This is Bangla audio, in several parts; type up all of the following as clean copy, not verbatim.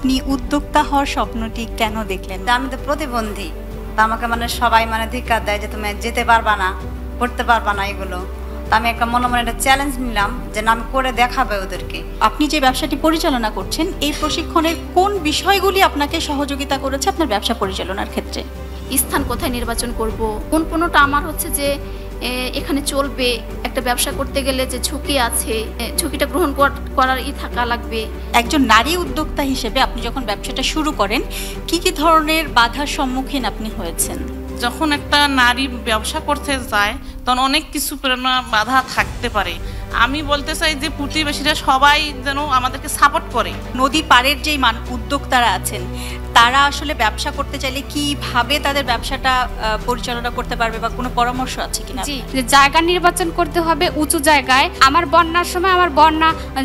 আপনি উদ্যোক্তা হওয়ার স্বপ্নটি কেন দেখলেন? আমি তো প্রতিবন্ধী, তা আমাকে সবাই ধিক্কার দেয় যে তুমি যেতে পারবা না, করতে পারবা না এগুলো। তা আমি একটা মনে একটা চ্যালেঞ্জ নিলাম যে না, আমি করে দেখাবো ওদেরকে। আপনি যে ব্যবসাটি পরিচালনা করছেন, এই প্রশিক্ষণের কোন বিষয়গুলি আপনাকে সহযোগিতা করেছে আপনার ব্যবসা পরিচালনার ক্ষেত্রে? স্থান কোথায় নির্বাচন করব, কোন পণ্যটা আমার যে এখানে চলবে, একটা ব্যবসা করতে গেলে যে ঝুঁকি আছে, ঝুঁকিটা গ্রহণ করার থাকা লাগবে। একজন নারী উদ্যোক্তা হিসেবে আপনি যখন ব্যবসাটা শুরু করেন, কি কি ধরনের বাধার সম্মুখীন আপনি হয়েছেন? যখন একটা নারী ব্যবসা করতে যায় তখন অনেক কিছু প্রেরণা বাধা থাকতে পারে। আমি বলতে চাই যে প্রতিবেশীরা সবাই যেন আমাদেরকে সাপোর্ট করে। নদী পাড়ের যেই উদ্যোক্তারা আছেন, তারা আসলে ব্যবসা করতে চাইলে কিভাবে তাদের ব্যবসাটা পরিচালনা করতে পারবে বা কোনো পরামর্শ আছে কিনা? জি, জায়গা নির্বাচন করতে হবে উঁচু জায়গায়। আমার বন্যার সময়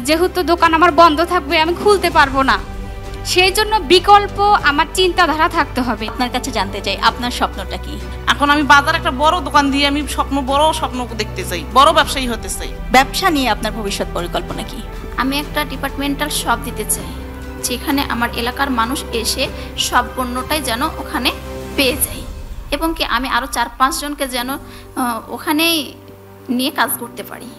যেহেতু দোকান আমার বন্ধ থাকবে, আমি খুলতে পারবো না, সেই জন্য বিকল্প আমার চিন্তাধারা থাকতে হবে। আপনার কাছে জানতে চাই আপনার স্বপ্নটা কি? এখন আমি বাজারে একটা বড় দোকান দিয়ে আমি বড় স্বপ্ন দেখতে চাই, বড় ব্যবসায়ী হতে চাই। ব্যবসা নিয়ে আপনার ভবিষ্যৎ পরিকল্পনা কি? আমি একটা ডিপার্টমেন্টাল শপ দিতে চাই, যেখানে আমার এলাকার মানুষ এসে সব পণ্যটাই যেন ওখানে পেয়ে যায়, এবং কি আমি আরো 4-5 জনকে যেন ওখানেই নিয়ে কাজ করতে পারি।